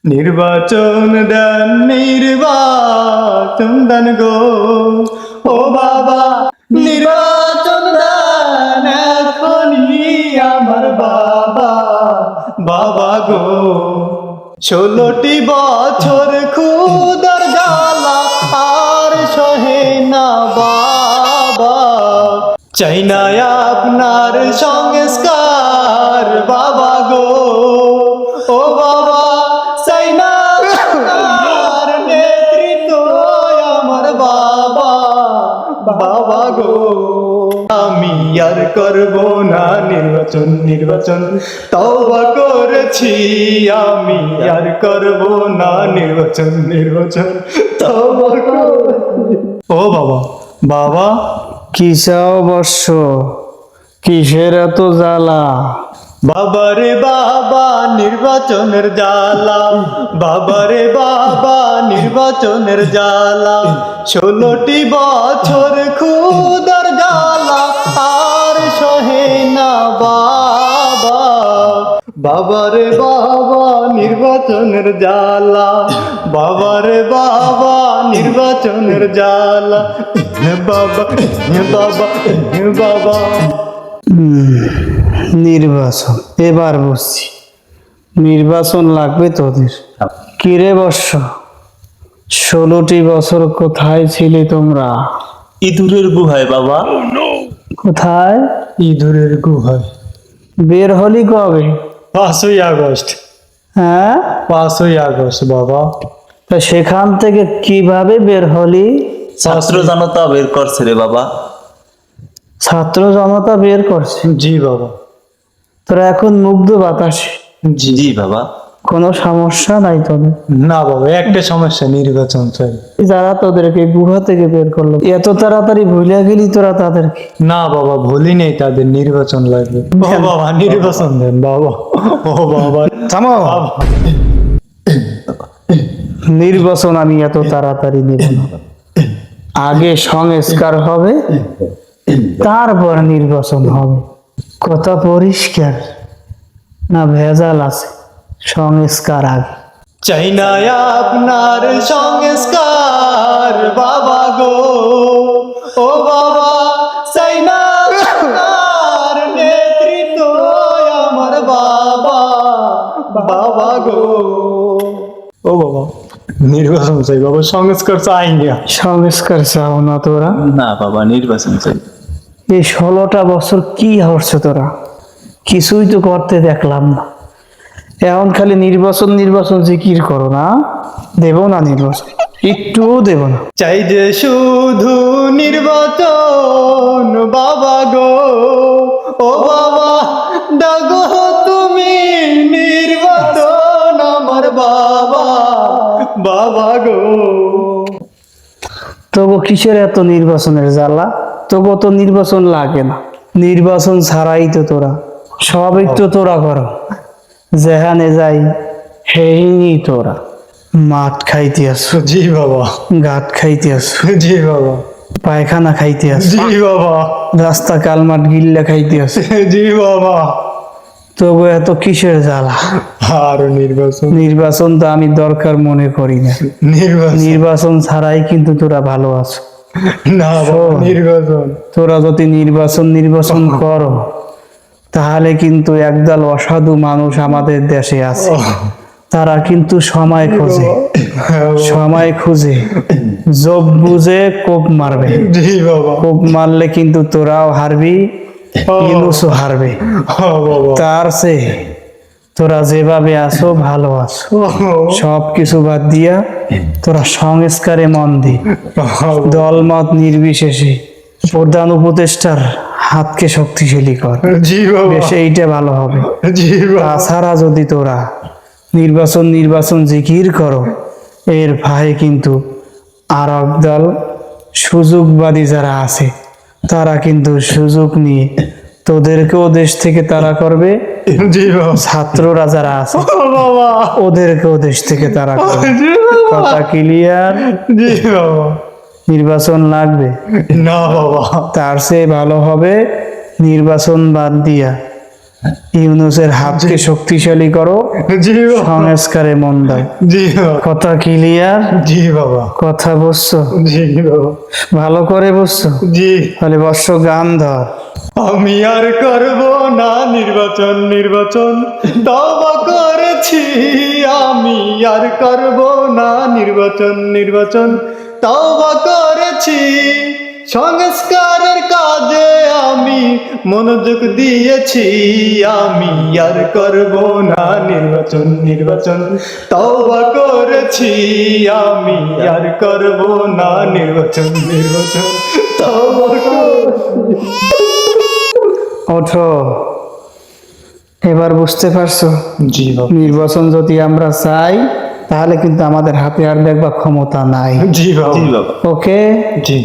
নির্বাচন দেন নির্বাচন দেন গো ও বাবা, নির্বাচন দেন এখনই আমার বাবা, বাবা গো। 16টি বছর ক্ষুধার জ্বালা আর সহে না বাবা, চাই না আপনার সংস্কার বাবা গো ও বাবা, চাই না আপনার নেতৃত্ব আমার বাবা, বাবা গো। আমি আর করব না নির্বাচন, নির্বাচন তওবা করেছি, আমি আর করব না নির্বাচন, নির্বাচন তওবা করেছি। ও বাবা, বাবা কি চাও বর্ষ, কিসের এত জ্বালা? বাবারে বাবা নির্বাচনের জ্বালা, বাবারে বাবা নির্বাচনের জ্বালা, 16টি বছর ক্ষুধার জ্বালা আর সহে না বাবা, বাবারে বাবা নির্বাচনের জ্বালা, বাবারে বাবা নির্বাচনের জ্বালা, বাবা বাবা বাবা। নির্বাচন, এবার বুঝছি নির্বাচন লাগবে তোদের। কিরে বর্ষ, 16টি বছর কোথায় ছিলে তোমরা? ইঁদুরের গুহায় বাবা। কোথায়? ইঁদুরের গুহায়। বের হলি কবে? 5ই আগস্ট। হ্যাঁ, 5ই আগস্ট বাবা। তা সেখান থেকে কিভাবে বের হলি? ছাত্র জনতা বের করছে রে বাবা। ছাত্র জনতা বের করছে? জি বাবা। তোরা এখন মুগ্ধ বাতাসে, জি বাবা। কোনো সমস্যা নাই তোদের? না বাবা, একটা সমস্যা, নির্বাচন চাই। যারা তোদেরকে গুহা থেকে বের করলো, এত তাড়াতাড়ি ভুলিয়া গেলি তোরা তাদেরকে? না বাবা, ভুলি নেই, তাদের নির্বাচন লাগবে। ও বাবা, নির্বাচন দেন বাবা, ও বাবা। থামো, নির্বাচন আমি এত তাড়াতাড়ি নিব না। আগে সংস্কার হবে, তারপর নির্বাচন হবে। কথা পরিষ্কার না ভেজাল আছে? সংস্কার আগে। চাই না আপনার সংস্কার বাবা গো ও বাবা, চাই না আপনার নেতৃত্ব আমার বাবা, বাবা গো ও বাবা। নির্বাচন চাই বাবা, সংস্কার চাই না। সংস্কার চাও না তোরা? না বাবা, নির্বাচন চাই। এই 16টা বছর কি হচ্ছে তোরা? কিছুই তো করতে দেখলাম না। এখন খালি নির্বাচন নির্বাচন জিকির করো না। দেব না নির্বাচন, একটুও দেব না। চাই যে শুধু নির্বাচন বাবা গো ও বাবা, ডাগো তুমি নির্বাচন আমার বাবা, বাবা গো। তবু কিসের এত নির্বাচনের জ্বালা? তবু তো নির্বাচন লাগে না। নির্বাচন ছাড়াই তো তোরা সবই তো তোরা করো। যেখানে যাই হেই তোরা মাঠ খাইতে আসো, জি বাবা। ঘাট খাইতে আসো, জি বাবা। পায়খানা খাইতে আসো, জি বাবা। রাস্তা কালমাট গিল্লা খাইতে আসো। জি বাবা। তবু এত কিসের জ্বালা? আর নির্বাচন, নির্বাচন তো আমি দরকার মনে করি না। নির্বাচন নির্বাচন ছাড়াই কিন্তু তোরা ভালো আছো। না বাবা, নির্বাচন। তোরা যদি নির্বাচন করো, তাহলে কিন্তু একদল অসাধু মানুষ আমাদের দেশে আছে। তারা কিন্তু সময় খোঁজে, সময় খুঁজে জব বুঝে কোপ মারবে। জি বাবা। কোপ মারলে কিন্তু তোরাও হারবি, ইউনূসও হারবে। বাবা। তার চেয়ে তোরা যেভাবে আছো ভালো আছো, সবকিছু বাদ দিয়া তোরা সংস্কারে মন দি। দলমত নির্বিশেষে প্রধান উপদেষ্টার হাতকে শক্তিশালী কর। জি বাবা। বেশ, এইটা ভালো হবে। জি বাবা। তাছাড়া যদি তোরা নির্বাচন জিকির করো, এর ভাই কিন্তু আর একদল সুযোগবাদী যারা আছে, তারা কিন্তু সুযোগ নিয়ে তোদেরকেও দেশ থেকে তারা করবে। জি বাবা। ছাত্ররা যারা আছে বাবা। ওদেরকেও দেশ থেকে তারা করবে। জি বাবা। কথা ক্লিয়ার? জি বাবা। নির্বাচন লাগবে না বাবা। তার চেয়ে ভালো হবে নির্বাচন বাদ দিয়া ইউনূসের হাতকে শক্তিশালী করো, জি বাবা, সংস্কারে মন দাও। জি বাবা, কথা ক্লিয়ার? জি বাবা, কথা বুঝছো? জি বাবা, ভালো করে বুঝছো? জি। তাহলে বর্ষ গান ধর। আমি আর করব না নির্বাচন, তওবা করেছি। আমি আর করব না নির্বাচন, তওবা করেছি। সংস্কারের কাজে আমি মনোযোগ দিয়েছি। আমি আর করব না নির্বাচন, তওবা করেছি। আমি আর করব না নির্বাচন, তওবা করেছি। ওঠো, এবার বুঝতে পারছো? জি বাবা, নির্বাচন যদি আমরা চাই তাহলে কিন্তু আমাদের হাতে আর দেখবা ক্ষমতা নাই। জি বাবা, জি বাবা। ওকে? জি।